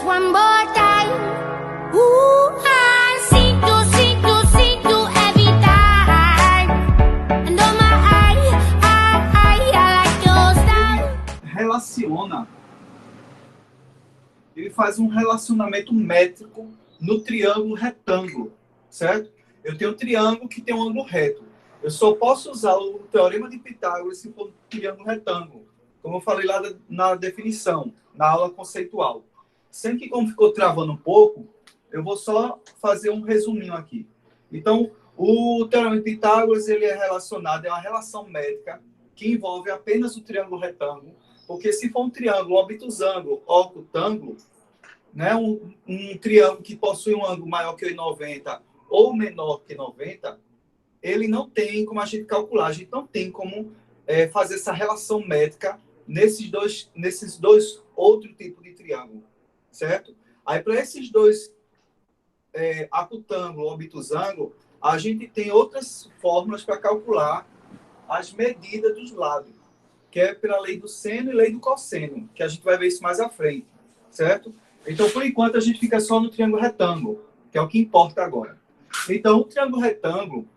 one more time. Ooh, I see you every time. And oh my, I like your style. Relaciona. Ele faz um relacionamento métrico no triângulo retângulo, certo? Eu tenho um triângulo que tem um ângulo reto. Eu só posso usar o teorema de Pitágoras se for um triângulo retângulo, como eu falei lá na definição, na aula conceitual. Sendo que, como ficou travando um pouco, eu vou só fazer um resuminho aqui. Então, o teorema de Pitágoras ele é relacionado, é uma relação métrica que envolve apenas o triângulo retângulo, porque se for um triângulo obtusângulo ou octângulo, né, um triângulo que possui um ângulo maior que 90 ou menor que 90, ele não tem como a gente calcular, a gente não tem como fazer essa relação métrica nesses dois outros tipos de triângulo, certo? Aí, para esses dois, acutângulo, obtusângulo, a gente tem outras fórmulas para calcular as medidas dos lados, que é pela lei do seno e lei do cosseno, que a gente vai ver isso mais à frente, certo? Então, por enquanto, a gente fica só no triângulo retângulo, que é o que importa agora. Então, o triângulo retângulo,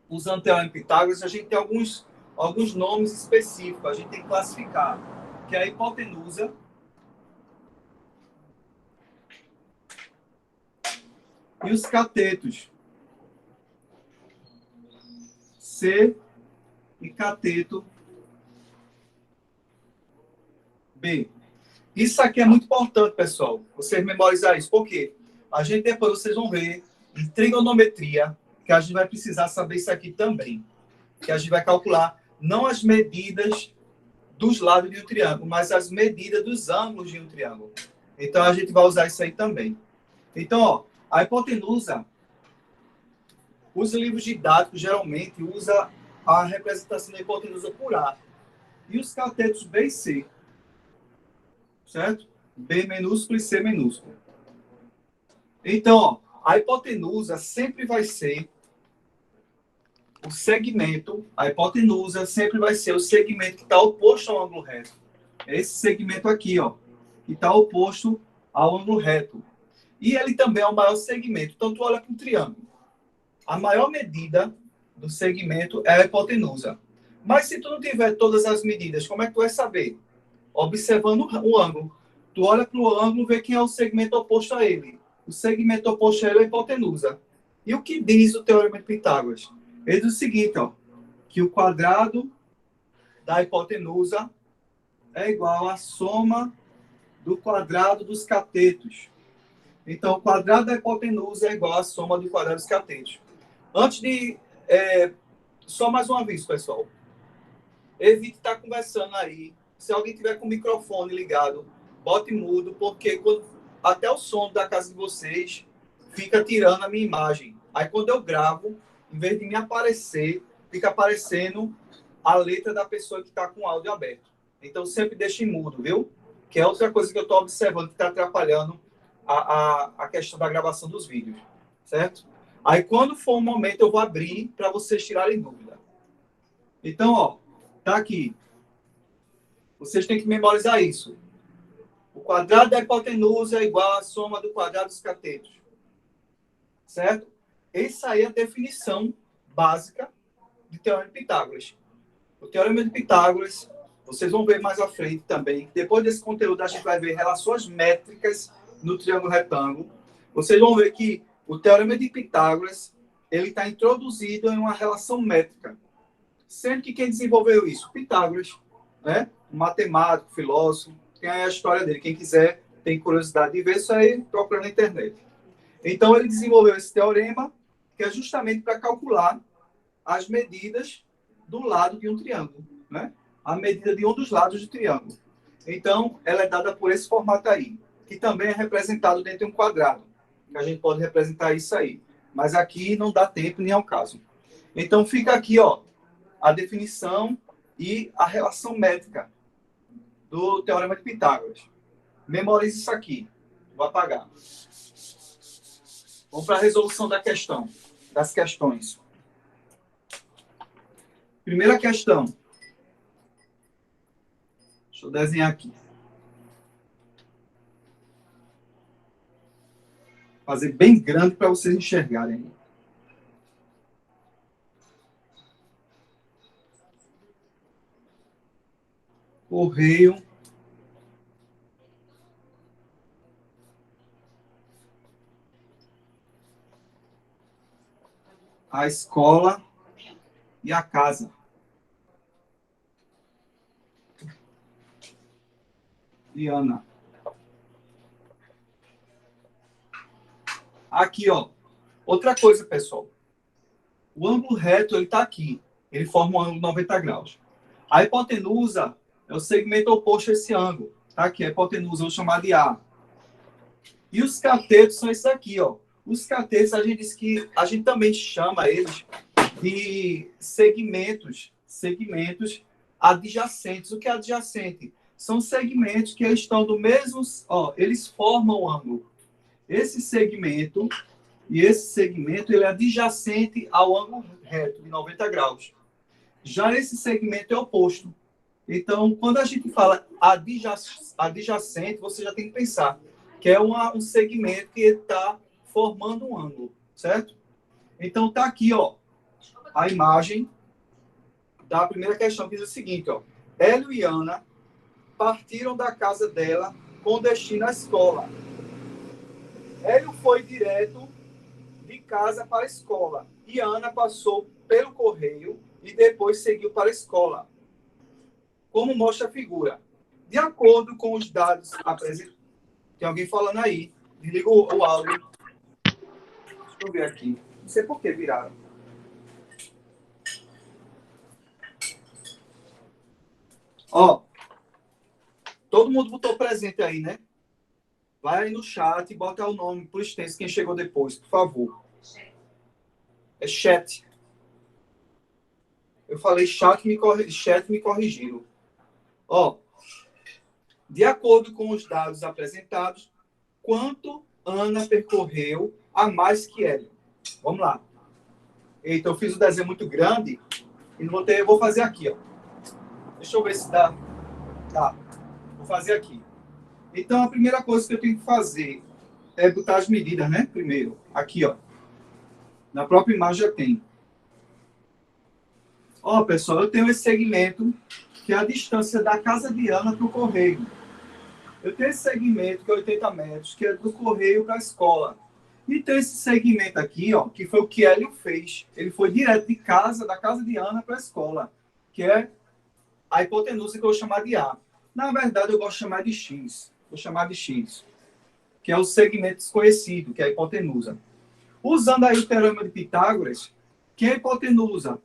usando o teorema de Pitágoras, a gente tem alguns nomes específicos, a gente tem que classificar, que é a hipotenusa, e os catetos, C e cateto B. Isso aqui é muito importante, pessoal, vocês memorizar isso. Por quê? A gente depois vocês vão ver em trigonometria que a gente vai precisar saber isso aqui também. Que a gente vai calcular não as medidas dos lados de um triângulo, mas as medidas dos ângulos de um triângulo. Então, a gente vai usar isso aí também. Então, ó, a hipotenusa, os livros didáticos geralmente usam a representação da hipotenusa por A. E os catetos B e C. Certo? B minúsculo e C minúsculo. Então, ó, a hipotenusa sempre vai ser o segmento, a hipotenusa sempre vai ser o segmento que está oposto ao ângulo reto. Esse segmento aqui, ó, que está oposto ao ângulo reto. E ele também é o maior segmento. Então, tu olha para um triângulo. A maior medida do segmento é a hipotenusa. Mas se tu não tiver todas as medidas, como é que tu vai saber? Observando o ângulo. Tu olha para o ângulo e vê quem é o segmento oposto a ele. O segmento oposto a ele é a hipotenusa. E o que diz o teorema de Pitágoras? Ele diz o seguinte, ó, que o quadrado da hipotenusa é igual à soma do quadrado dos catetos. Então, o quadrado da hipotenusa é igual à soma do quadrado dos catetos. Antes de... só mais uma vez, pessoal. Evite estar conversando aí. Se alguém tiver com o microfone ligado, bote mudo, porque até o som da casa de vocês fica tirando a minha imagem. Aí, quando eu gravo, em vez de me aparecer, fica aparecendo a letra da pessoa que está com o áudio aberto. Então, sempre deixe mudo, viu? Que é outra coisa que eu estou observando que está atrapalhando a questão da gravação dos vídeos, certo? Aí, quando for o momento, eu vou abrir para vocês tirarem dúvida. Então, ó, tá aqui. Vocês têm que memorizar isso. O quadrado da hipotenusa é igual à soma do quadrado dos catetos. Certo? Essa aí é a definição básica de teorema de Pitágoras. O teorema de Pitágoras, vocês vão ver mais à frente também. Depois desse conteúdo, a gente vai ver relações métricas no triângulo retângulo. Vocês vão ver que o teorema de Pitágoras ele está introduzido em uma relação métrica. Sendo que quem desenvolveu isso? Pitágoras, né? Um matemático, filósofo. Tem aí a história dele. Quem quiser, tem curiosidade de ver isso aí, procura na internet. Então, ele desenvolveu esse teorema, que é justamente para calcular as medidas do lado de um triângulo, né? A medida de um dos lados do triângulo. Então, ela é dada por esse formato aí, que também é representado dentro de um quadrado. Que a gente pode representar isso aí. Mas aqui não dá tempo, nem é o caso. Então, fica aqui, ó, a definição e a relação métrica do teorema de Pitágoras. Memorize isso aqui. Vou apagar. Vamos para a resolução da questão, das questões. Primeira questão. Deixa eu desenhar aqui. Fazer bem grande para vocês enxergarem. Correio. A escola e a casa. Diana. Aqui, ó. Outra coisa, pessoal. O ângulo reto, ele está aqui. Ele forma um ângulo de 90 graus. A hipotenusa é o segmento oposto a esse ângulo. Tá aqui, a hipotenusa, eu vou chamar de A. E os catetos são esses aqui, ó. Os catetos, a gente diz que a gente também chama eles de segmentos adjacentes. O que é adjacente? São segmentos que estão do mesmo, ó, eles formam o ângulo. Esse segmento e esse segmento, ele é adjacente ao ângulo reto de 90 graus. Já esse segmento é oposto. Então, quando a gente fala adjacente, você já tem que pensar que é um segmento que está formando um ângulo, certo? Então, tá aqui, ó, a imagem da primeira questão, que diz o seguinte, ó. Hélio e Ana partiram da casa dela com destino à escola. Hélio foi direto de casa para a escola e Ana passou pelo correio e depois seguiu para a escola. Como mostra a figura. De acordo com os dados apresentados. Tem alguém falando aí. Desliga o áudio. Deixa eu ver aqui. Não sei por que viraram. Ó. Todo mundo botou presente aí, né? Vai aí no chat e bota o nome por extenso quem chegou depois, por favor. É chat. Eu falei chat, me corrigiram. Ó, de acordo com os dados apresentados, quanto Ana percorreu a mais que Hélio? Vamos lá. Eita, eu fiz um desenho muito grande e não vou ter, eu vou fazer aqui, ó. Deixa eu ver se dá. Tá. Vou fazer aqui. Então, a primeira coisa que eu tenho que fazer é botar as medidas, né? Primeiro, aqui, ó. Na própria imagem já tem. Ó, pessoal, eu tenho esse segmento que é a distância da casa de Ana para o correio. Eu tenho esse segmento que é 80 metros, que é do correio para a escola. E tem esse segmento aqui, ó, que foi o que Hélio fez. Ele foi direto de casa, da casa de Ana para a escola, que é a hipotenusa que eu vou chamar de A. Na verdade, eu gosto de chamar de X. Vou chamar de X, que é o segmento desconhecido, que é a hipotenusa. Usando aí o teorema de Pitágoras, que é a hipotenusa?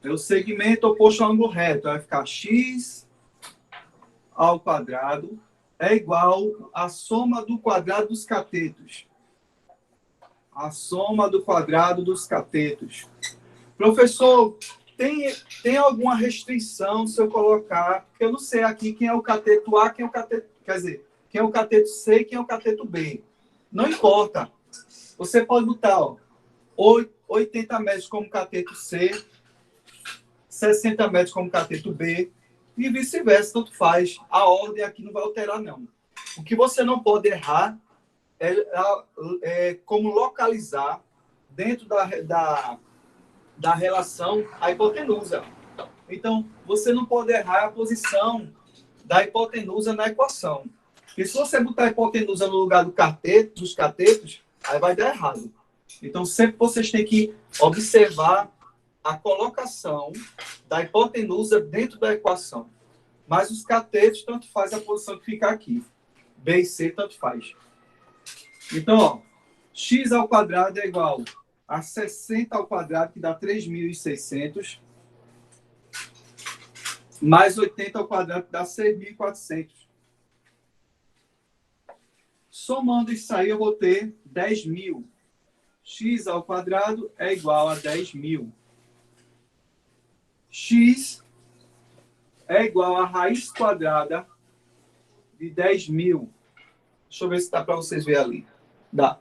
É o segmento oposto ao ângulo reto. Vai ficar x ao quadrado é igual à soma do quadrado dos catetos. A soma do quadrado dos catetos. Professor, tem alguma restrição se eu colocar? Porque eu não sei aqui quem é o cateto A, quem é o cateto... Quer dizer, quem é o cateto C e quem é o cateto B. Não importa. Você pode botar, ó, 80 metros como cateto C, 60 metros como cateto B, e vice-versa, tanto faz. A ordem aqui não vai alterar, não. O que você não pode errar é como localizar dentro da relação a hipotenusa. Então, você não pode errar a posição da hipotenusa na equação. Porque se você botar a hipotenusa no lugar dos catetos, aí vai dar errado. Então, sempre vocês têm que observar a colocação da hipotenusa dentro da equação. Mas os catetos, tanto faz a posição que fica aqui. B e C, tanto faz. Então, ó, x ao quadrado é igual a 60 ao quadrado, que dá 3.600, mais 80 ao quadrado, que dá 6.400. Somando isso aí, eu vou ter 10.000. X ao quadrado é igual a 10.000. X é igual a raiz quadrada de 10.000. Deixa eu ver se dá para vocês verem ali. Dá.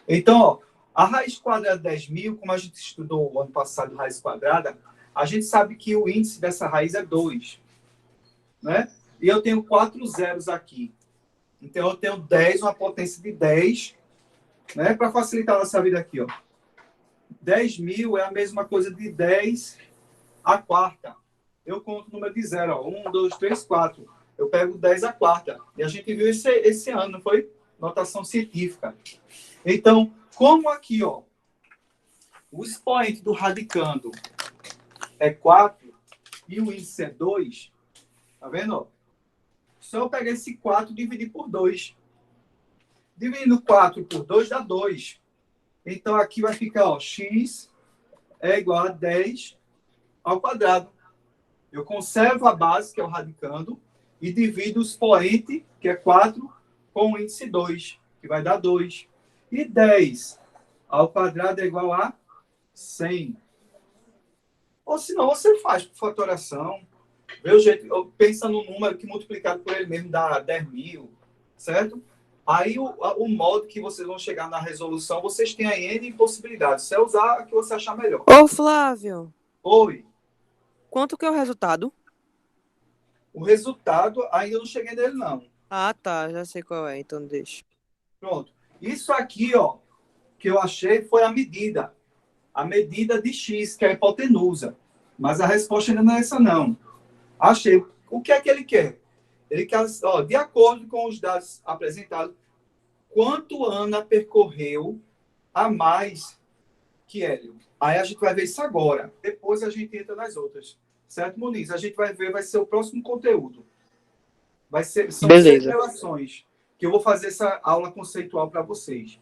Então, ó, a raiz quadrada de 10.000, como a gente estudou o ano passado, raiz quadrada, a gente sabe que o índice dessa raiz é 2. Né? E eu tenho 4 zeros aqui. Então, eu tenho 10, uma potência de 10, né? Para facilitar a nossa vida aqui, ó. 10.000 é a mesma coisa de 10 à quarta. Eu conto o número de zero, ó. 1, 2, 3, 4. Eu pego 10 à quarta. E a gente viu esse ano, não foi? Notação científica. Então, como aqui, ó, o expoente do radicando é 4 e o índice é 2, tá vendo? Ó? Só eu pegar esse 4 e dividir por 2. Dividindo 4 por 2 dá 2. Então, aqui vai ficar, ó, x é igual a 10 ao quadrado. Eu conservo a base, que é o radicando, e divido o expoente, que é 4, com o índice 2, que vai dar 2. E 10 ao quadrado é igual a 100. Ou senão você faz por fatoração. Vê o jeito, pensa no número que multiplicado por ele mesmo dá 10.000, certo? Aí o modo que vocês vão chegar na resolução, vocês têm aí N possibilidades. Você usar a que você achar melhor. Ô, Flávio, Oi. quanto que é o resultado? O resultado, ainda não cheguei nele, não. Ah, tá, já sei qual é, então deixa. Pronto. Isso aqui, ó, que eu achei foi a medida. A medida de x, que é a hipotenusa. Mas a resposta ainda não é essa, não. Achei. O que é que ele quer? Ele quer, ó, de acordo com os dados apresentados, quanto Ana percorreu a mais que Hélio. Aí a gente vai ver isso agora. Depois a gente entra nas outras. Certo, Muniz? A gente vai ver, vai ser o próximo conteúdo. São Beleza. 6 relações que eu vou fazer essa aula conceitual para vocês.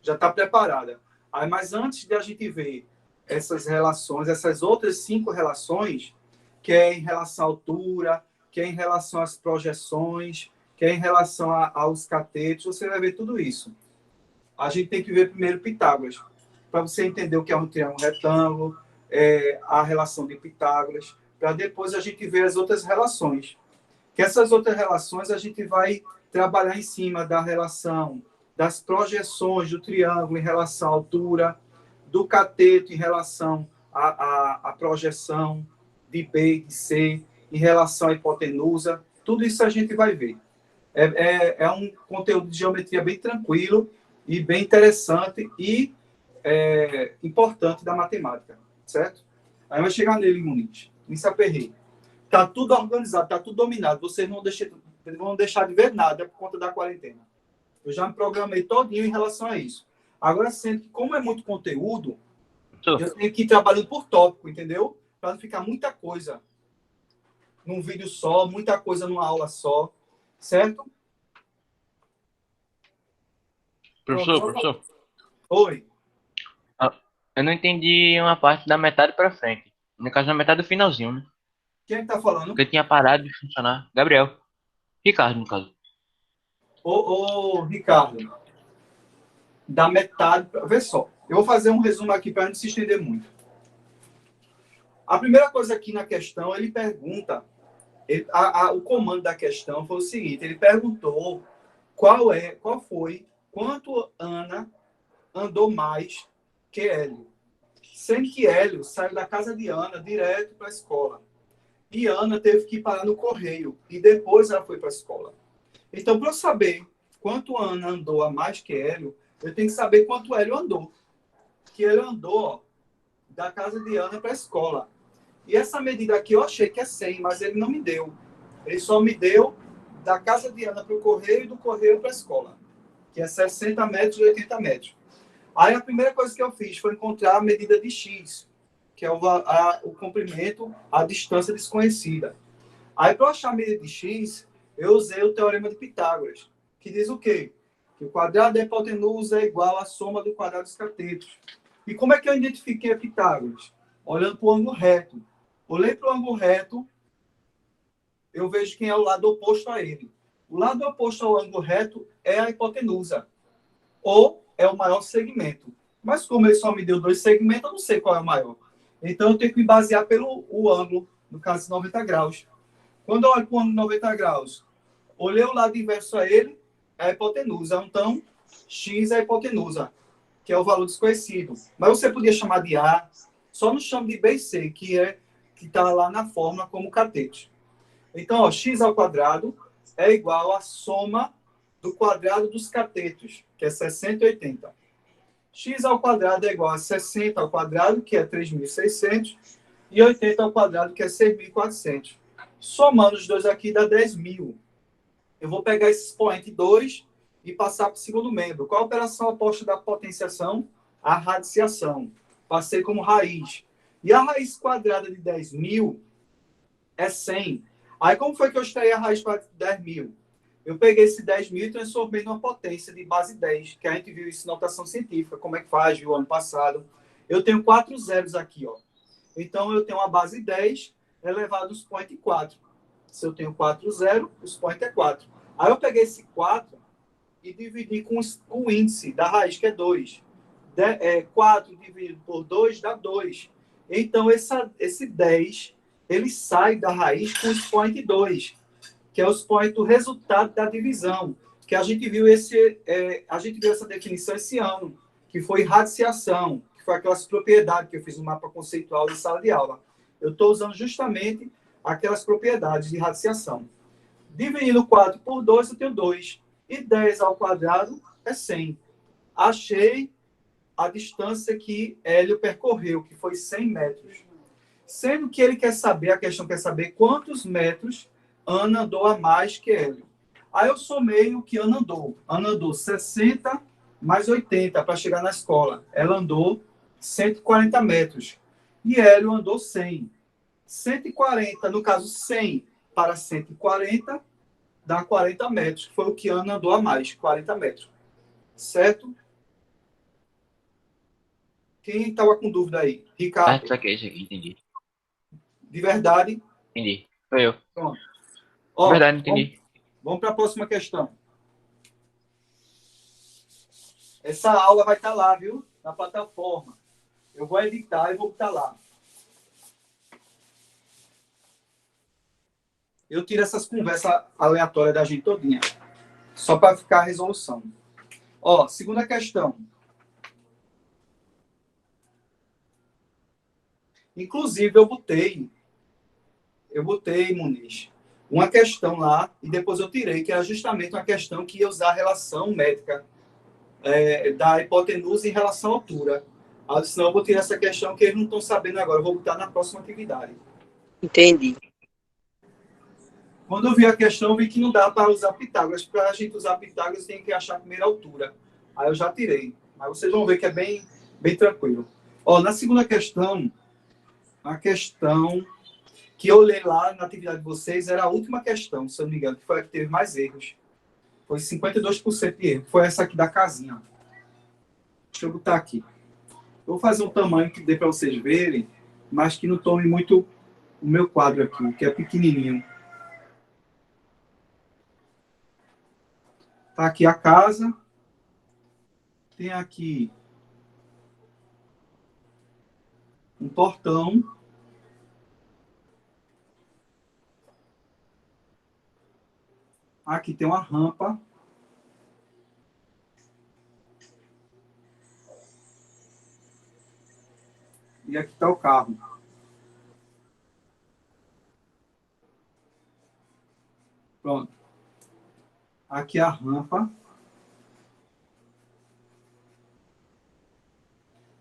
Já está preparada. Aí, mas antes de a gente ver essas relações, essas outras 5 relações, que é em relação à altura, que é em relação às projeções, que é em relação aos catetos, você vai ver tudo isso. A gente tem que ver primeiro Pitágoras, para você entender o que é um triângulo retângulo, a relação de Pitágoras, para depois a gente ver as outras relações. Que essas outras relações a gente vai trabalhar em cima da relação das projeções do triângulo em relação à altura, do cateto em relação à projeção de B e de C, em relação à hipotenusa. Tudo isso a gente vai ver. É um conteúdo de geometria bem tranquilo e bem interessante e importante da matemática, certo? Aí vai chegar nele, Muniz. Não se aperreie. Está tudo organizado, está tudo dominado. Vocês não vão deixar de ver nada por conta da quarentena. Eu já me programei todinho em relação a isso. Agora, sendo que, como é muito conteúdo, eu tenho que ir trabalhando por tópico, entendeu? Para não ficar muita coisa num vídeo só, muita coisa numa aula só, certo? Professor. Oi. Eu não entendi uma parte da metade pra frente. No caso, na metade do finalzinho, né? Quem é que tá falando? Porque tinha parado de funcionar. Gabriel. Ricardo, no caso. Ô, Ricardo. Da metade... Vê só. Eu vou fazer um resumo aqui para não se estender muito. A primeira coisa aqui na questão, ele pergunta... o comando da questão foi o seguinte. Ele perguntou quanto Ana andou mais que Hélio. Sendo que Hélio saiu da casa de Ana direto para a escola. E Ana teve que ir parar no correio. E depois ela foi para a escola. Então, para eu saber quanto Ana andou a mais que Hélio, eu tenho que saber quanto Hélio andou. Que ele andou, ó, da casa de Ana para a escola. E essa medida aqui eu achei que é 100, mas ele não me deu. Ele só me deu da casa de Ana para o correio e do correio para a escola. Que é 60 metros e 80 metros. Aí a primeira coisa que eu fiz foi encontrar a medida de X, que é o comprimento, a distância desconhecida. Aí, para eu achar a medida de X, eu usei o teorema de Pitágoras, que diz o quê? Que o quadrado da hipotenusa é igual à soma do quadrado dos catetos. E como é que eu identifiquei a Pitágoras? Olhando para o ângulo reto. Olhei para o ângulo reto, eu vejo quem é o lado oposto a ele. O lado oposto ao ângulo reto é a hipotenusa, ou é o maior segmento. Mas como ele só me deu 2 segmentos, eu não sei qual é o maior. Então, eu tenho que me basear pelo ângulo, no caso, 90 graus. Quando eu olho para o ângulo 90 graus, olhei o lado inverso a ele, é a hipotenusa. Então, x é a hipotenusa, que é o valor desconhecido. Mas você podia chamar de A, só não chama de B e C, que está lá na fórmula como cateto. Então, ó, x ao quadrado é igual à soma do quadrado dos catetos, que é 60 e 80. X ao quadrado é igual a 60 ao quadrado, que é 3.600, e 80 ao quadrado, que é 6.400. Somando os dois aqui dá 10.000. Eu vou pegar esse expoente 2 e passar para o segundo membro. Qual a operação oposta da potenciação? A radiciação. Passei como raiz. E a raiz quadrada de 10.000 é 100. Aí como foi que eu extraí a raiz para 10.000? Eu peguei esse 10.000 e transformei numa potência de base 10, que a gente viu isso em notação científica, como é que faz, viu, ano passado. Eu tenho 4 zeros aqui, ó. Então, eu tenho uma base 10 elevado ao expoente 4. Se eu tenho 4 zeros, o expoente é 4. Aí eu peguei esse 4 e dividi com o índice da raiz, que é 2. 4 dividido por 2 dá 2. Então, esse 10, ele sai da raiz com o expoente 2, que é o expoente do resultado da divisão, que a gente viu essa definição esse ano, que foi radiciação, que foi aquelas propriedades que eu fiz no mapa conceitual em sala de aula. Eu estou usando justamente aquelas propriedades de radiciação. Dividindo 4 por 2, eu tenho 2. E 10 ao quadrado é 100. Achei a distância que Hélio percorreu, que foi 100 metros. Sendo que ele quer saber, a questão quer saber quantos metros Ana andou a mais que Hélio. Aí eu somei o que Ana andou. Ana andou 60 mais 80 para chegar na escola. Ela andou 140 metros. E Hélio andou 100. 140, no caso 100 para 140, dá 40 metros. Foi o que Ana andou a mais, 40 metros. Certo? Quem estava com dúvida aí? Ah, Ricardo. saquei isso aqui, entendi. De verdade? Entendi. Foi eu. Pronto. Ó, Verdade, entendi. Vamos para a próxima questão. Essa aula vai estar lá, viu? Na plataforma. Eu vou editar e vou botar lá. Eu tiro essas conversas aleatórias da gente todinha. Só para ficar a resolução. Ó, segunda questão. Inclusive, eu botei, Muniz, uma questão lá e depois eu tirei, que era justamente uma questão que ia usar a relação métrica da hipotenusa em relação à altura. Aí eu disse, não, eu vou tirar essa questão que eles não estão sabendo agora, eu vou botar na próxima atividade. Entendi. Quando eu vi a questão, eu vi que não dá para usar Pitágoras. Para a gente usar Pitágoras, tem que achar a primeira altura. Aí eu já tirei. Mas vocês vão ver que é bem, bem tranquilo. Ó, na segunda questão, a questão que eu olhei lá na atividade de vocês era a última questão, se eu não me engano, que foi a que teve mais erros. Foi 52% de erro. Foi essa aqui da casinha. Deixa eu botar aqui. Vou fazer um tamanho que dê para vocês verem, mas que não tome muito o meu quadro aqui, que é pequenininho. Tá aqui a casa. Tem aqui um portão. Aqui tem uma rampa. E aqui está o carro. Pronto. Aqui a rampa.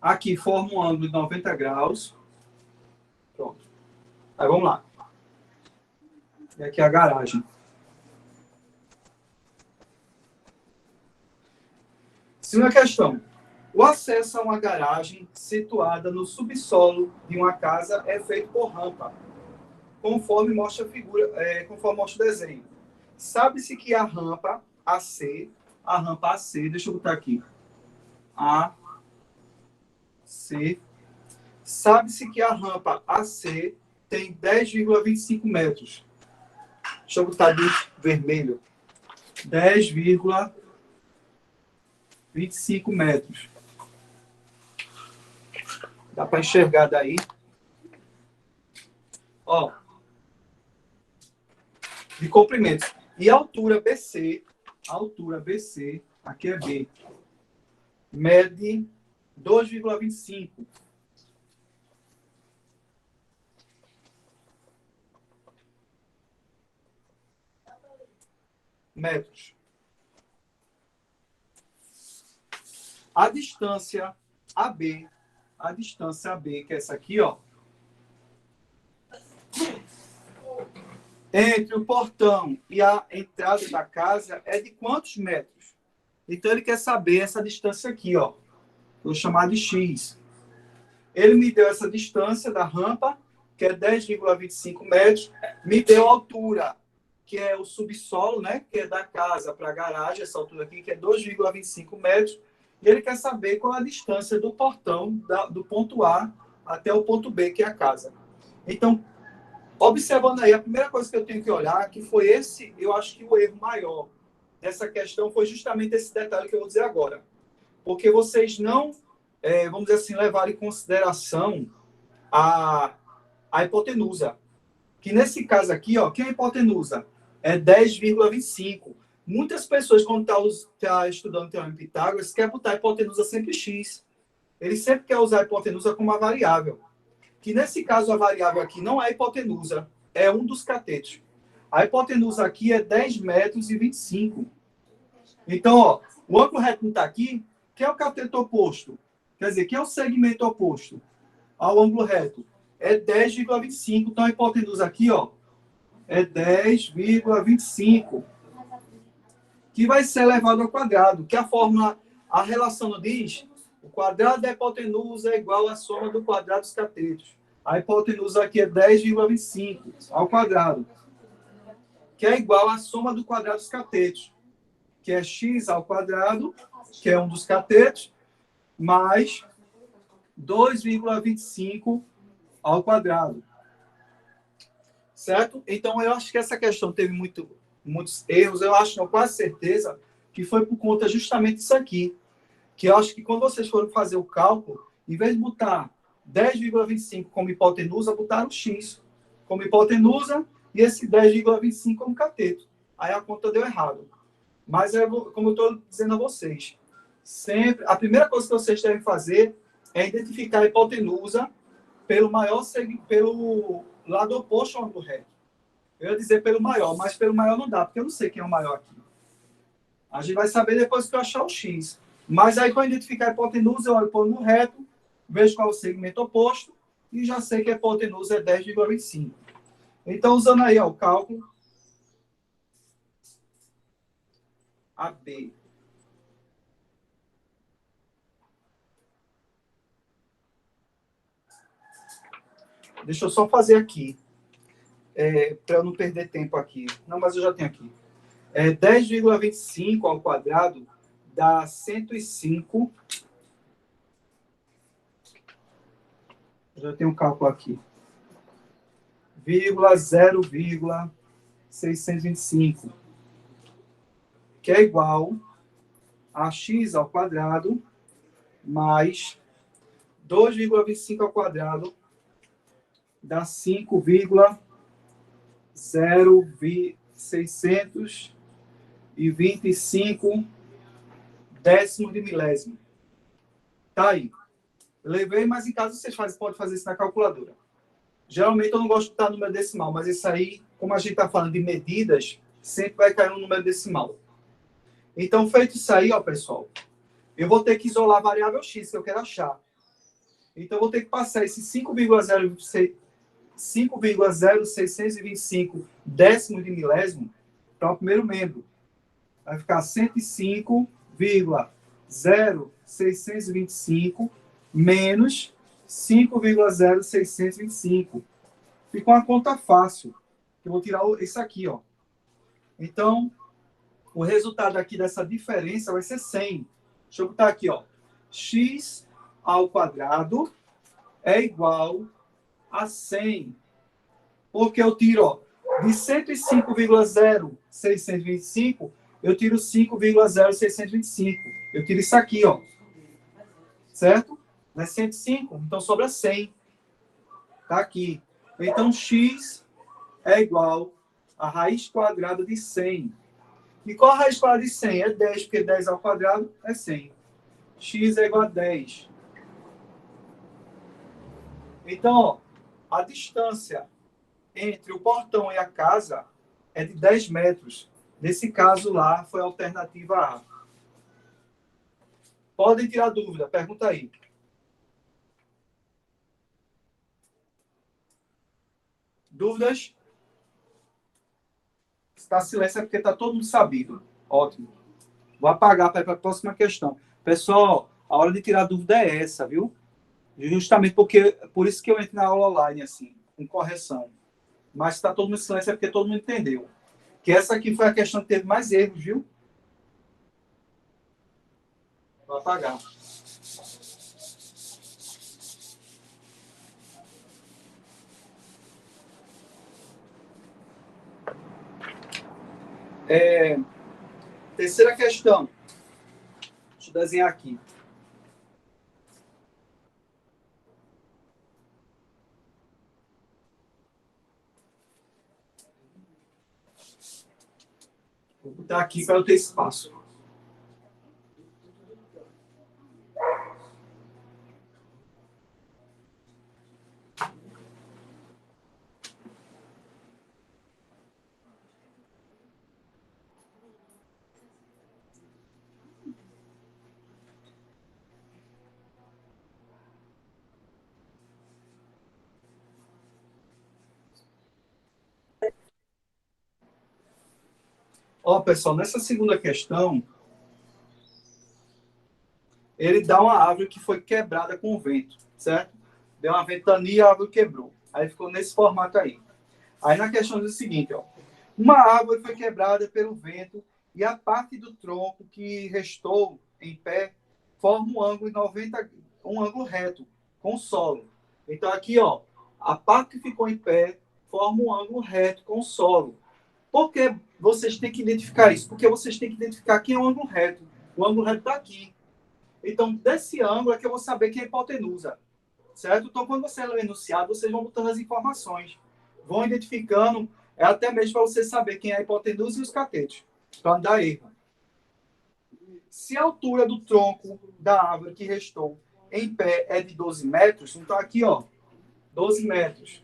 Aqui forma um ângulo de 90 graus. Pronto. Aí vamos lá. E aqui a garagem. Segunda questão. O acesso a uma garagem situada no subsolo de uma casa é feito por rampa, conforme mostra o desenho. Sabe-se que a rampa AC, deixa eu botar aqui, AC, sabe-se que a rampa AC tem 10,25 metros. Deixa eu botar de vermelho. 10,25 metros. Dá para enxergar daí. Ó. De comprimento. E a altura BC, aqui é B, mede 2,25 metros. A distância AB, que é essa aqui, ó, entre o portão e a entrada da casa é de quantos metros? Então, ele quer saber essa distância aqui, ó. Vou chamar de X. Ele me deu essa distância da rampa, que é 10,25 metros. Me deu a altura, que é o subsolo, né? Que é da casa para a garagem, essa altura aqui, que é 2,25 metros. E ele quer saber qual a distância do portão, do ponto A até o ponto B, que é a casa. Então, observando aí, a primeira coisa que eu tenho que olhar, que foi esse, eu acho que o erro maior dessa questão foi justamente esse detalhe que eu vou dizer agora. Porque vocês não, vamos dizer assim, levaram em consideração a hipotenusa. Que nesse caso aqui, ó, que é a hipotenusa? É 10,25. Muitas pessoas, quando tá estudando Teorema de Pitágoras, querem botar a hipotenusa sempre x. Ele sempre quer usar a hipotenusa como uma variável. Que nesse caso a variável aqui não é a hipotenusa, é um dos catetos. A hipotenusa aqui é 10 metros e 25. Então, ó, o ângulo reto não está aqui. Quem é o cateto oposto? Quer dizer, quem é o segmento oposto ao ângulo reto? É 10,25. Então, a hipotenusa aqui, ó, é 10,25. Que vai ser elevado ao quadrado. Que a fórmula, a relação não diz? O quadrado da hipotenusa é igual à soma do quadrado dos catetos. A hipotenusa aqui é 10,25 ao quadrado. Que é igual à soma do quadrado dos catetos. Que é x ao quadrado, que é um dos catetos, mais 2,25 ao quadrado. Certo? Então, eu acho que essa questão teve muitos erros. Eu acho, com quase certeza, que foi por conta justamente disso aqui. Que eu acho que quando vocês forem fazer o cálculo, em vez de botar 10,25 como hipotenusa, botaram x como hipotenusa e esse 10,25 como cateto. Aí a conta deu errado. Mas, como eu estou dizendo a vocês, sempre a primeira coisa que vocês devem fazer é identificar a hipotenusa pelo lado oposto ao ângulo reto. Eu ia dizer pelo maior, mas pelo maior não dá, porque eu não sei quem é o maior aqui. A gente vai saber depois que eu achar o x. Mas aí, quando eu identificar a hipotenusa, eu olho para o ângulo reto, vejo qual é o segmento oposto e já sei que a hipotenusa é 10,25. Então, usando aí ó, o cálculo, AB. Deixa eu só fazer aqui, para eu não perder tempo aqui. Não, mas eu já tenho aqui. 10,25 ao quadrado dá 105. Eu já tenho um cálculo aqui. 0,625. Que é igual a x ao quadrado mais 2,25 ao quadrado dá 5,0625 décimos de milésimo. Tá aí. Levei, mas em casa vocês podem fazer isso na calculadora. Geralmente eu não gosto de botar número decimal, mas isso aí, como a gente está falando de medidas, sempre vai cair um número decimal. Então, feito isso aí, ó, pessoal, eu vou ter que isolar a variável x que eu quero achar. Então, eu vou ter que passar esse 5,0625 décimos de milésimo para o primeiro membro. Vai ficar 105,0625 menos 5,0625. Fica uma conta fácil. Eu vou tirar isso aqui, ó. Então, o resultado aqui dessa diferença vai ser 100. Deixa eu botar aqui, ó. X ao quadrado é igual a 100. Porque eu tiro, ó, de 105,0625, eu tiro 5,0625. Eu tiro isso aqui, ó. Certo? Não é 105, então sobra 100. Tá aqui. Então, x é igual a raiz quadrada de 100. E qual a raiz quadrada de 100? É 10, porque 10 ao quadrado é 100. X é igual a 10. Então, ó, a distância entre o portão e a casa é de 10 metros. Nesse caso lá, foi a alternativa A. Podem tirar dúvida, pergunta aí. Dúvidas? Se está silêncio é porque está todo mundo sabido. Ótimo. Vou apagar para a próxima questão. Pessoal, a hora de tirar dúvida é essa, viu? Justamente porque, por isso que eu entro na aula online, assim, com correção. Mas se está todo mundo em silêncio é porque todo mundo entendeu. Que essa aqui foi a questão que teve mais erros, viu? Vou apagar. Terceira questão. Deixa eu desenhar aqui. Vou botar aqui para eu ter espaço. Ó, pessoal, nessa segunda questão, ele dá uma árvore que foi quebrada com o vento, certo? Deu uma ventania, a árvore quebrou. Aí ficou nesse formato aí. Aí na questão diz o seguinte, ó. Uma árvore foi quebrada pelo vento e a parte do tronco que restou em pé forma um ângulo 90, um ângulo reto com o solo. Então aqui, ó, a parte que ficou em pé forma um ângulo reto com o solo. Por que vocês têm que identificar isso? Porque vocês têm que identificar quem é o ângulo reto. O ângulo reto está aqui. Então, desse ângulo é que eu vou saber quem é a hipotenusa. Certo? Então, quando você lê o enunciado, vocês vão botando as informações. Vão identificando, até mesmo para você saber quem é a hipotenusa e os catetos. Para não dar erro. Se a altura do tronco da árvore que restou em pé é de 12 metros, então aqui, ó, 12 metros.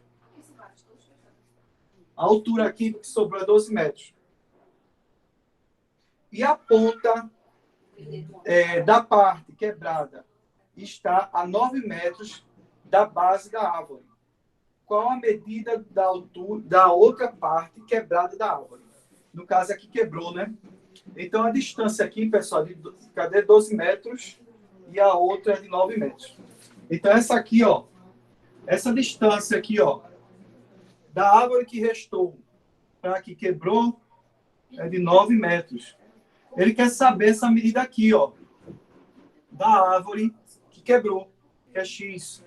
A altura aqui que sobrou é 12 metros. E a ponta da parte quebrada está a 9 metros da base da árvore. Qual a medida da altura da outra parte quebrada da árvore? No caso aqui quebrou, né? Então a distância aqui, pessoal, cadê 12 metros e a outra é de 9 metros. Então essa aqui, ó, essa distância aqui, ó, da árvore que restou para que quebrou é de 9 metros. Ele quer saber essa medida aqui, ó, da árvore que quebrou, que é X.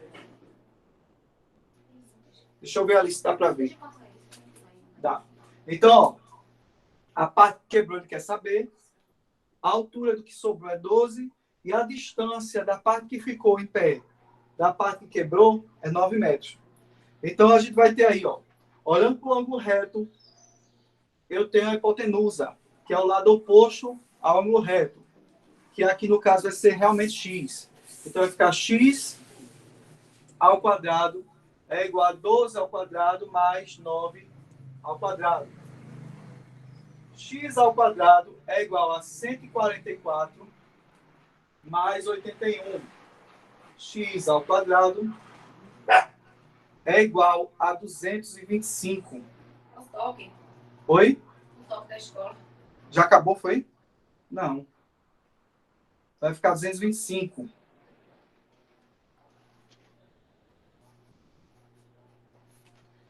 Deixa eu ver ali se dá para ver. Dá. Então, ó, a parte que quebrou ele quer saber, a altura do que sobrou é 12 e a distância da parte que ficou em pé da parte que quebrou é 9 metros. Então, a gente vai ter aí, ó, olhando para o ângulo reto, eu tenho a hipotenusa, que é o lado oposto ao ângulo reto, que aqui no caso vai ser realmente x. Então vai ficar x ao quadrado é igual a 12 ao quadrado mais 9 ao quadrado. X ao quadrado é igual a 144 mais 81. X ao quadrado é igual a 225. O toque. Oi? O toque da escola. Já acabou, foi? Não. Vai ficar 225.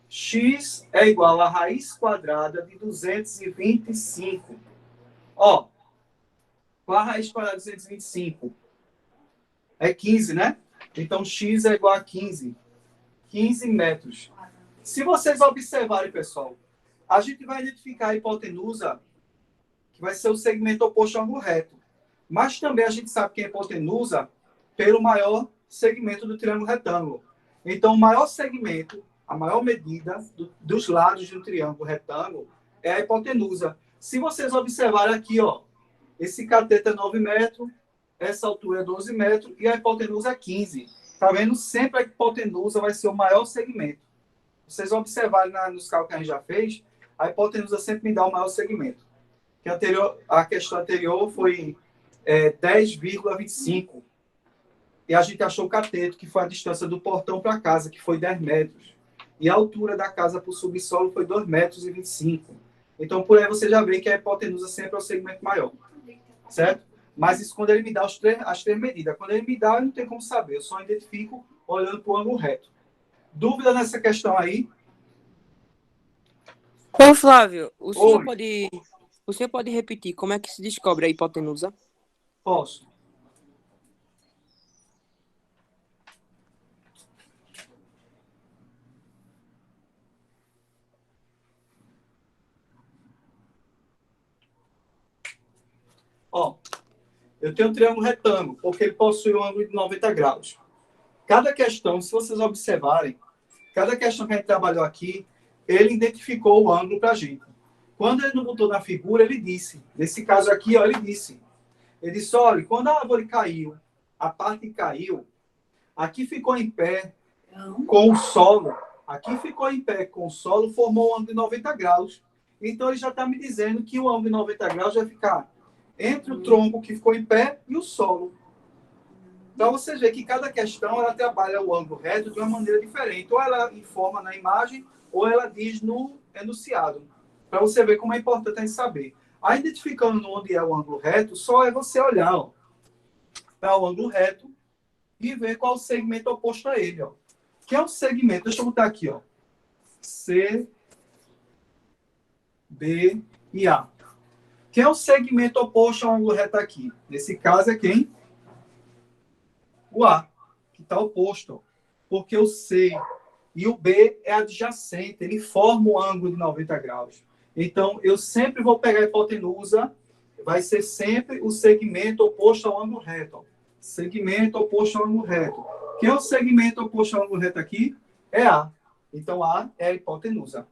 X é igual a raiz quadrada de 225. Ó, qual a raiz quadrada de 225? É 15, né? Então, x é igual a 15. 15 metros. Se vocês observarem, pessoal, a gente vai identificar a hipotenusa, que vai ser o segmento oposto ao ângulo reto. Mas também a gente sabe que a hipotenusa pelo maior segmento do triângulo retângulo. Então, o maior segmento, a maior medida dos lados de um triângulo retângulo é a hipotenusa. Se vocês observarem aqui, ó, esse cateto é 9 metros, essa altura é 12 metros e a hipotenusa é 15. Tá vendo? Sempre a hipotenusa vai ser o maior segmento. Vocês observarem nos cálculos que a gente já fez, a hipotenusa sempre me dá o maior segmento. Que a questão anterior foi 10,25. E a gente achou o cateto, que foi a distância do portão para a casa, que foi 10 metros. E a altura da casa para o subsolo foi 2,25 metros. Então, por aí você já vê que a hipotenusa sempre é o segmento maior. Certo? Mas isso quando ele me dá as três medidas. Quando ele me dá, eu não tenho como saber. Eu só identifico olhando para o ângulo reto. Dúvida nessa questão aí? Ô, Flávio, Oi. o senhor pode repetir como é que se descobre a hipotenusa? Posso. Ó, eu tenho um triângulo retângulo, porque ele possui um ângulo de 90 graus. Cada questão, se vocês observarem, cada questão que a gente trabalhou aqui, ele identificou o ângulo para a gente. Quando ele não botou na figura, ele disse. Nesse caso aqui, ó, ele disse. Ele disse, olha, quando a árvore caiu, a parte que caiu, aqui ficou em pé com o solo. Aqui ficou em pé com o solo, formou um ângulo de 90 graus. Então, ele já está me dizendo que o ângulo de 90 graus vai ficar entre o tronco que ficou em pé e o solo. Então, você vê que cada questão ela trabalha o ângulo reto de uma maneira diferente. Ou ela informa na imagem, ou ela diz no enunciado. Para você ver como é importante a gente saber. Aí, identificando onde é o ângulo reto, só é você olhar para o ângulo reto e ver qual o segmento oposto a ele. Ó. Que é o segmento, deixa eu botar aqui, ó. C, B e A. Que é o segmento oposto ao ângulo reto aqui? Nesse caso é quem? O A, que está oposto. Porque o C e o B é adjacente, ele forma um ângulo de 90 graus. Então, eu sempre vou pegar a hipotenusa, vai ser sempre o segmento oposto ao ângulo reto. Ó. Segmento oposto ao ângulo reto. Quem é o segmento oposto ao ângulo reto aqui? É A. Então, A é a hipotenusa.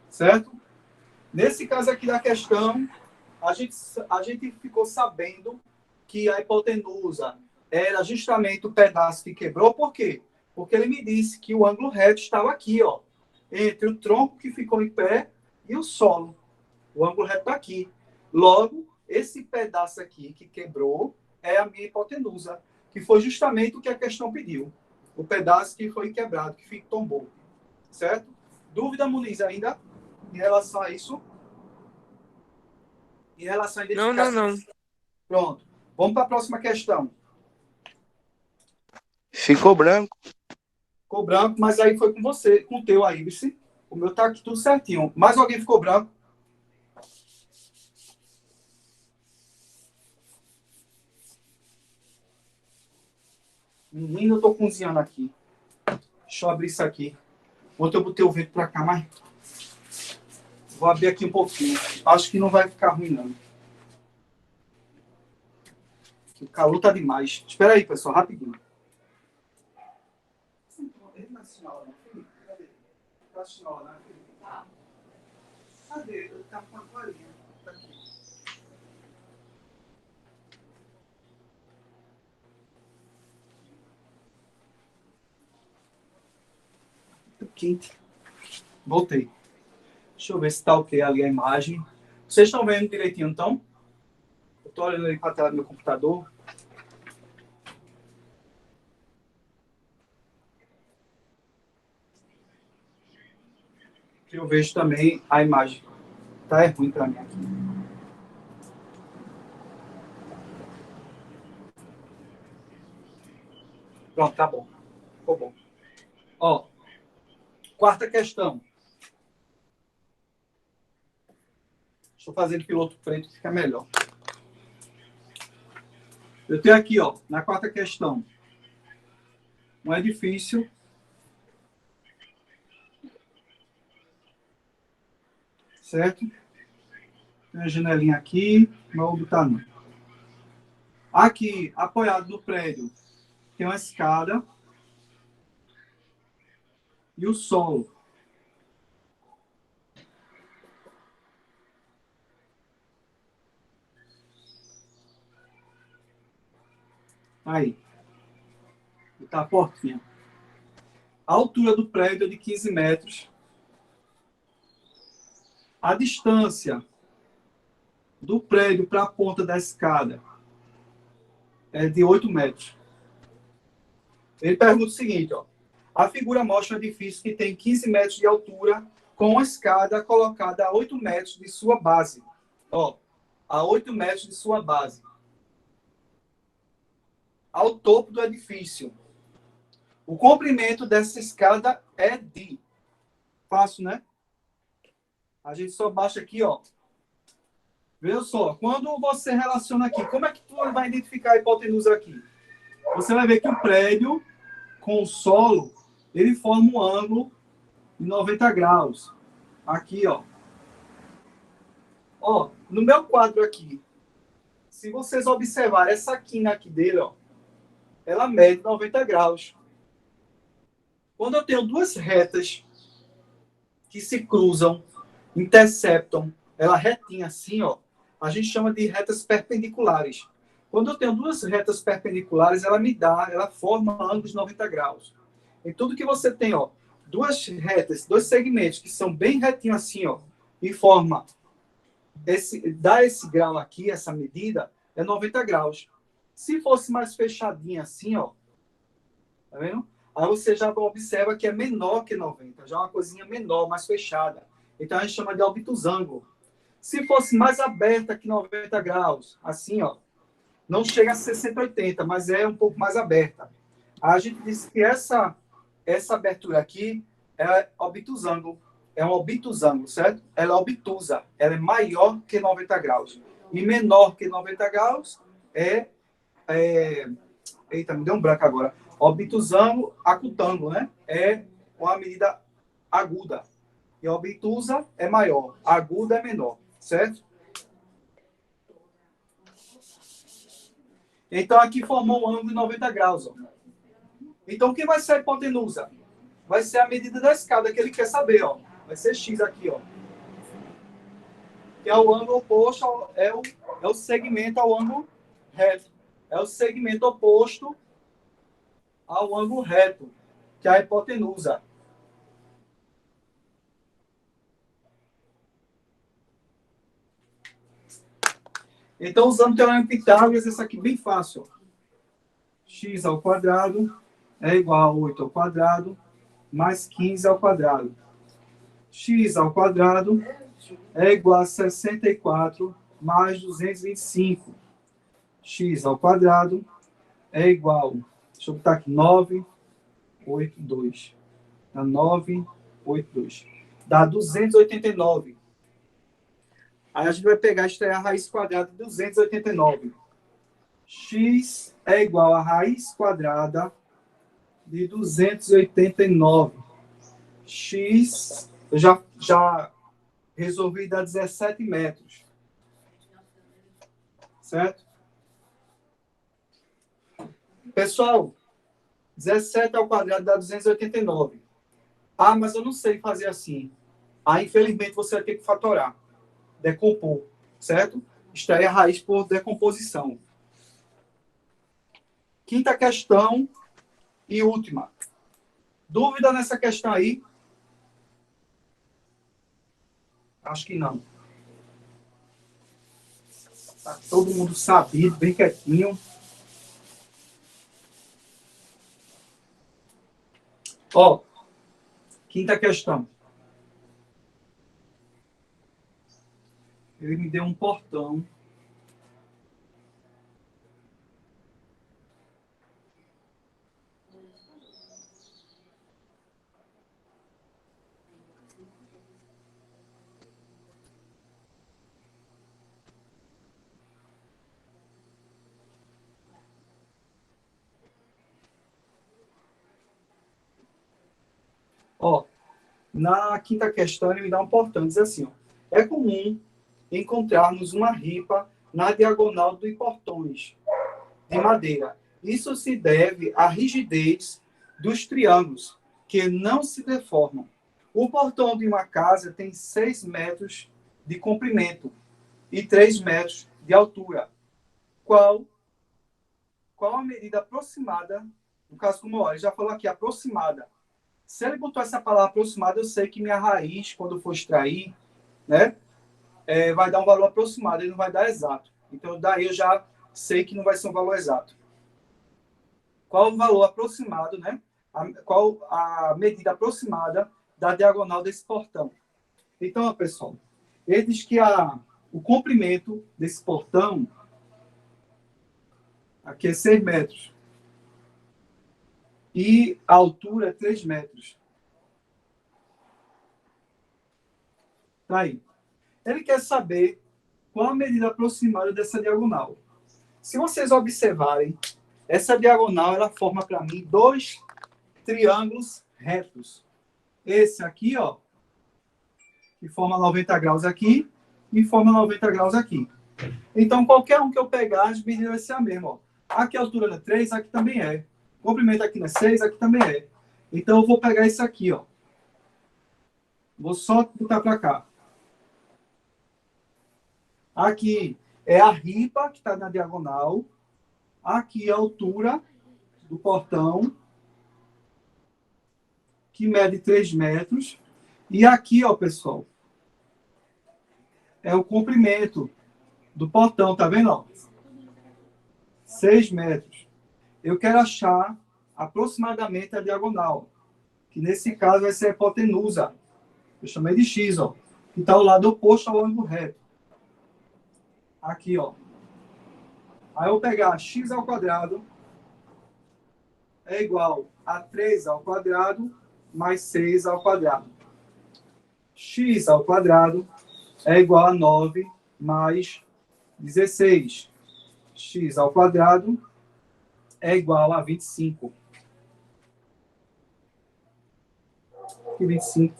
Certo? Nesse caso aqui da questão, a gente ficou sabendo que a hipotenusa era justamente o pedaço que quebrou. Por quê? Porque ele me disse que o ângulo reto estava aqui, ó, entre o tronco que ficou em pé e o solo. O ângulo reto está aqui. Logo, esse pedaço aqui que quebrou é a minha hipotenusa, que foi justamente o que a questão pediu. O pedaço que foi quebrado, que tombou. Certo? Dúvida, Muniz, ainda em relação a isso? Em relação à identificação? Não. Pronto. Vamos para a próxima questão. Ficou branco. Ficou branco, mas aí foi com você, com o teu aí, vice. O meu tá aqui tudo certinho. Mais alguém ficou branco? Menino, eu tô cozinhando aqui. Deixa eu abrir isso aqui. Ontem eu botei o vento para cá, mas vou abrir aqui um pouquinho. Acho que não vai ficar ruim, não. O calor tá demais. Espera aí, pessoal, rapidinho. Cadê? Tá com a varinha. Tá aqui. Muito quente. Voltei. Deixa eu ver se tá ok ali a imagem. Vocês estão vendo direitinho, então? Eu tô olhando ali para a tela do meu computador. Eu vejo também a imagem. Tá, é ruim para mim aqui. Pronto, tá bom. Ficou bom. Ó, quarta questão. Deixa eu fazer de piloto preto, fica melhor. Eu tenho aqui, ó, na quarta questão, um edifício certo? Tem uma janelinha aqui, não vou botar não. Aqui, apoiado no prédio, tem uma escada e o solo. Aí. Botar a portinha. A altura do prédio é de 15 metros. A distância do prédio para a ponta da escada é de 8 metros. Ele pergunta o seguinte, ó. A figura mostra um edifício que tem 15 metros de altura com uma escada colocada a 8 metros de sua base. Ó, a 8 metros de sua base. Ao topo do edifício. O comprimento dessa escada é de... Fácil, né? A gente só baixa aqui, ó. Veja só, quando você relaciona aqui, como é que tu vai identificar a hipotenusa aqui? Você vai ver que o prédio com o solo, ele forma um ângulo de 90 graus. Aqui, ó. Ó, no meu quadro aqui, se vocês observarem essa quina aqui dele, ó, ela mede 90 graus. Quando eu tenho duas retas que se cruzam, interceptam, ela retinha assim, ó, a gente chama de retas perpendiculares. Quando eu tenho duas retas perpendiculares, ela forma ângulos de 90 graus. Em tudo que você tem, ó, duas retas, dois segmentos que são bem retinhos assim, ó, e forma dá esse grau aqui, essa medida, é 90 graus. Se fosse mais fechadinha assim, ó, tá vendo? Aí você já observa que é menor que 90, já é uma coisinha menor, mais fechada. Então a gente chama de obtusângulo. Se fosse mais aberta que 90 graus, assim, ó, não chega a 60, 80, mas é um pouco mais aberta. A gente disse que essa abertura aqui é obtusângulo. É um obtusângulo, certo? Ela é obtusa. Ela é maior que 90 graus. E menor que 90 graus Eita, me deu um branco agora. Obtusângulo, acutângulo, né? É uma medida aguda. E a obtusa é maior. A aguda é menor, certo? Então, aqui formou um ângulo de 90 graus. Ó. Então, o que vai ser a hipotenusa? Vai ser a medida da escada que ele quer saber. Ó. Vai ser x aqui. Ó. Que é o ângulo oposto, é o segmento ao ângulo reto. É o segmento oposto ao ângulo reto, que é a hipotenusa. Então, usando o teorema de Pitágoras, esse aqui é bem fácil. X ao quadrado é igual a 8 ao quadrado mais 15 ao quadrado. X ao quadrado é igual a 64 mais 225. X ao quadrado é igual, deixa eu botar aqui, 982. Dá 982. Dá 289. Aí a gente vai pegar e extrair a raiz quadrada de 289. X é igual a raiz quadrada de 289. X, eu já resolvi dar 17 metros. Certo? Pessoal, 17 ao quadrado dá 289. Ah, mas eu não sei fazer assim. Aí, infelizmente, você vai ter que fatorar. Decompor, certo? Extrair a raiz por decomposição. Quinta questão e última. Dúvida nessa questão aí? Acho que não. Tá todo mundo sabido, bem quietinho. Ó, quinta questão. Ele me deu um portão. Ó, na quinta questão ele me dá um portão. Diz assim, ó, é comum encontrarmos uma ripa na diagonal dos portões de madeira. Isso se deve à rigidez dos triângulos, que não se deformam. O portão de uma casa tem 6 metros de comprimento e 3 metros de altura. Qual a medida aproximada, no caso como ele já falou aqui, aproximada. Se ele botou essa palavra aproximada, eu sei que minha raiz, quando for extrair, né? Vai dar um valor aproximado, ele não vai dar exato. Então, daí eu já sei que não vai ser um valor exato. Qual o valor aproximado, né? Qual a medida aproximada da diagonal desse portão? Então, ó, pessoal, ele diz que o comprimento desse portão aqui é 6 metros. E a altura é 3 metros. Tá aí. Ele quer saber qual a medida aproximada dessa diagonal. Se vocês observarem, essa diagonal ela forma para mim 2 triângulos retos. Esse aqui, ó, que forma 90 graus aqui e forma 90 graus aqui. Então, qualquer um que eu pegar, as medidas vai ser a mesma. Ó. Aqui a altura é 3, aqui também é. O comprimento aqui é 6, aqui também é. Então, eu vou pegar esse aqui, ó. Vou só botar para cá. Aqui é a ripa que está na diagonal. Aqui é a altura do portão, que mede 3 metros. E aqui, ó, pessoal, é o comprimento do portão, tá vendo? Ó? 6 metros. Eu quero achar aproximadamente a diagonal, que nesse caso vai ser a hipotenusa. Eu chamei de X, ó, que está ao lado oposto ao ângulo reto. Aqui, ó. Aí eu vou pegar x ao quadrado é igual a 3 ao quadrado mais 6 ao quadrado. X ao quadrado é igual a 9 mais 16. X ao quadrado é igual a 25. Que 25?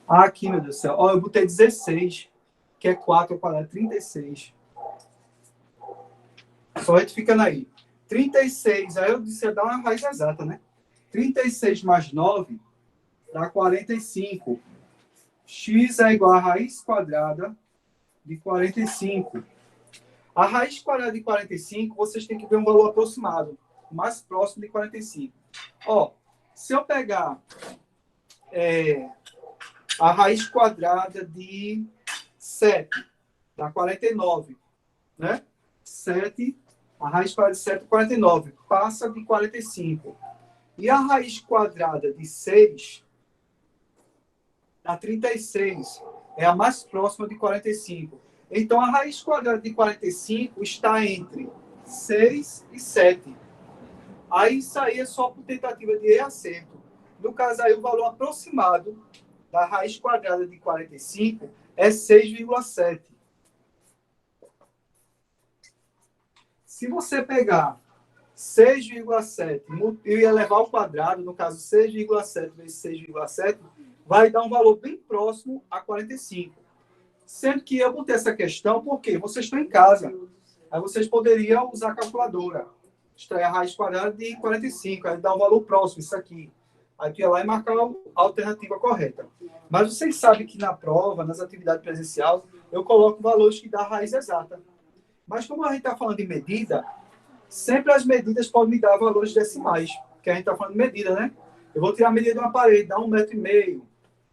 Aqui, meu Deus do céu. Ó, eu botei 16, que é 4 ao quadrado, 36. Só retificando aí. 36, aí eu disse, dá uma raiz exata, né? 36 mais 9 dá 45. X é igual a raiz quadrada de 45. A raiz quadrada de 45, vocês têm que ver um valor aproximado, o mais próximo de 45. Ó, se eu pegar a raiz quadrada de 7, dá 49, né? 7, a raiz quadrada de 7 é 49, passa de 45. E a raiz quadrada de 6 dá 36, é a mais próxima de 45. Então, a raiz quadrada de 45 está entre 6 e 7. Aí, isso aí é só por tentativa de erro e acerto. No caso aí, o valor aproximado da raiz quadrada de 45 é 6,7. Se você pegar 6,7 e elevar ao quadrado, no caso 6,7 vezes 6,7, vai dar um valor bem próximo a 45. Sendo que eu botei essa questão porque vocês estão em casa. Aí vocês poderiam usar a calculadora. Extrair a raiz quadrada de 45, aí dá um valor próximo, isso aqui. Aí tu ia lá e marcar a alternativa correta. Mas vocês sabem que na prova, nas atividades presenciais, eu coloco valores que dá a raiz exata. Mas como a gente está falando de medida, sempre as medidas podem me dar valores decimais, porque a gente está falando de medida, né? Eu vou tirar a medida de uma parede, dá 1,5 m,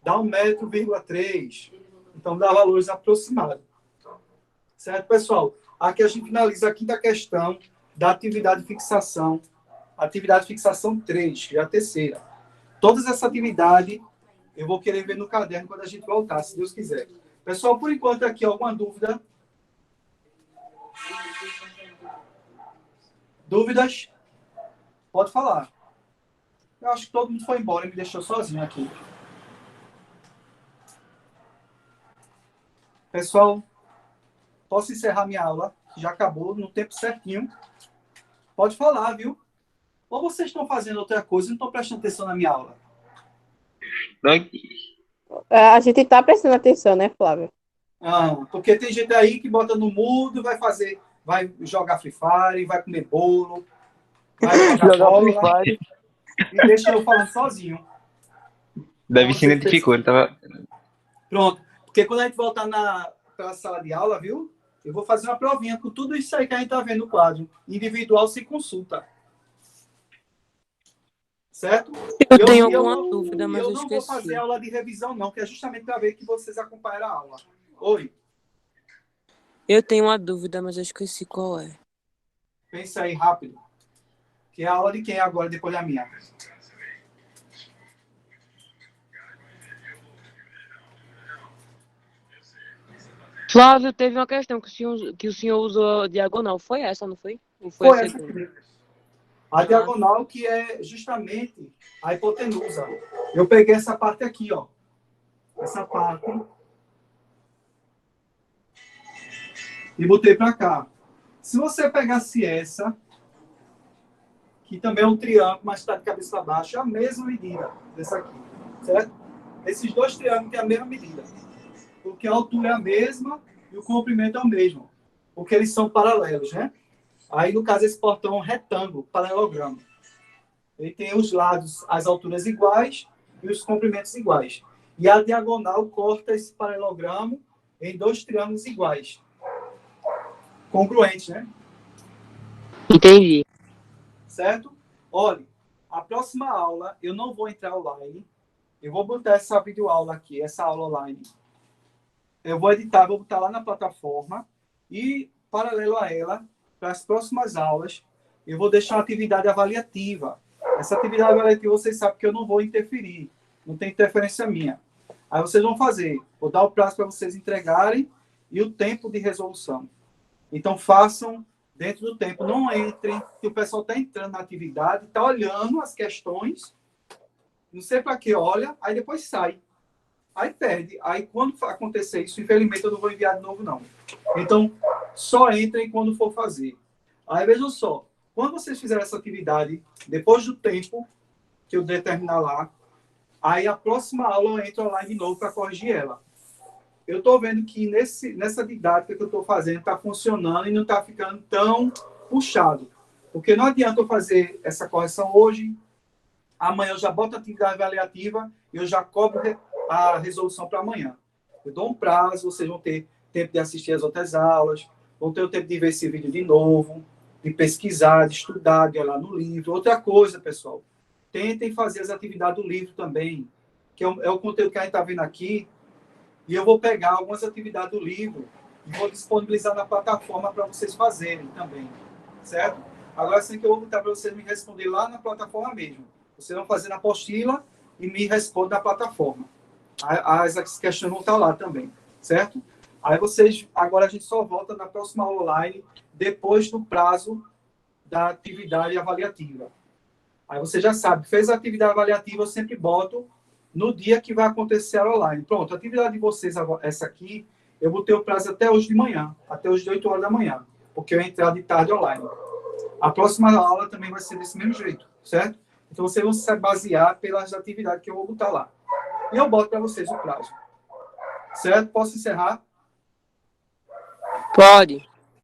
dá 1,3 m. Então, dá valores aproximados. Certo, pessoal? Aqui a gente finaliza a quinta questão da atividade de fixação. Atividade de fixação 3, que é a terceira. Todas essa atividade eu vou querer ver no caderno quando a gente voltar, se Deus quiser. Pessoal, por enquanto aqui, alguma dúvida? Dúvidas? Pode falar. Eu acho que todo mundo foi embora e me deixou sozinho aqui. Pessoal, posso encerrar minha aula? Já acabou no tempo certinho. Pode falar, viu? Ou vocês estão fazendo outra coisa e não estão prestando atenção na minha aula? A gente tá prestando atenção, né, Flávio? Porque tem gente aí que bota no mudo, vai jogar Free Fire, vai comer bolo, vai jogar bola e deixa eu falando sozinho. Davi se identificou, ele tava... Pronto. Porque quando a gente voltar para a sala de aula, viu? Eu vou fazer uma provinha com tudo isso aí que a gente tá vendo no quadro. Individual se consulta. certo? Eu tenho eu alguma não- dúvida, mas eu não vou esqueci. fazer aula de revisão, não, que é justamente para ver que vocês acompanharam a aula. Oi, Eu tenho uma dúvida, mas eu esqueci qual é. pensa aí rápido. Que é a aula de quem agora, depois da minha? Flávio, teve uma questão que o senhor usou diagonal. Foi essa, não foi? Ou foi Foi a essa segunda? aqui. A diagonal, que é justamente a hipotenusa. Eu peguei essa parte aqui, ó. Essa parte. E botei para cá. Se você pegasse essa, que também é um triângulo, mas está de cabeça para baixo, é a mesma medida dessa aqui, certo? Esses dois triângulos têm a mesma medida. Porque a altura é a mesma e o comprimento é o mesmo. Porque eles são paralelos, né? Aí, no caso, esse portão é um retângulo, paralelogramo. Ele tem os lados, as alturas iguais e os comprimentos iguais. E a diagonal corta esse paralelogramo em dois triângulos iguais. Congruentes, né? Entendi. Certo? Olha, a próxima aula eu não vou entrar online. Eu vou botar essa videoaula aqui, essa aula online. Eu vou editar, vou botar lá na plataforma. E, paralelo a ela, para as próximas aulas, eu vou deixar uma atividade avaliativa. Essa atividade avaliativa, vocês sabem que eu não vou interferir. Não tem interferência minha. Aí vocês vão fazer. Vou dar o prazo para vocês entregarem e o tempo de resolução. Então, façam dentro do tempo. Não entrem, que o pessoal está entrando na atividade, está olhando as questões, não sei para que olha, aí depois sai. Aí perde. Aí, quando acontecer isso, infelizmente, eu não vou enviar de novo, não. Então, só entrem quando for fazer. Aí, vejam só. Quando vocês fizerem essa atividade, depois do tempo que eu determinar lá, aí a próxima aula eu entro online de novo para corrigir ela. Eu estou vendo que nessa didática que eu estou fazendo está funcionando e não está ficando tão puxado. Porque não adianta eu fazer essa correção hoje, amanhã eu já boto a atividade avaliativa e eu já cobro a resolução para amanhã. Eu dou um prazo, vocês vão ter tempo de assistir as outras aulas, vão ter o tempo de ver esse vídeo de novo, de pesquisar, de estudar, de olhar no livro. Outra coisa, pessoal, tentem fazer as atividades do livro também, que é o conteúdo que a gente está vendo aqui, e eu vou pegar algumas atividades do livro e vou disponibilizar na plataforma para vocês fazerem também, certo? Agora sim que eu vou botar para vocês me responder lá na plataforma mesmo. Vocês vão fazer na apostila e me respondem na plataforma. As questões vão estar lá também, certo? Aí vocês, agora a gente só volta na próxima aula online, depois do prazo da atividade avaliativa. Aí você já sabe, fez a atividade avaliativa, eu sempre boto no dia que vai acontecer a online. Pronto, a atividade de vocês, essa aqui, eu botei o prazo até hoje de manhã, até hoje de 8 horas da manhã, porque eu entrar de tarde online. A próxima aula também vai ser desse mesmo jeito, certo? Então vocês vão se basear pelas atividades que eu vou botar lá. E eu boto para vocês o prazo. Certo? Posso encerrar? Pode.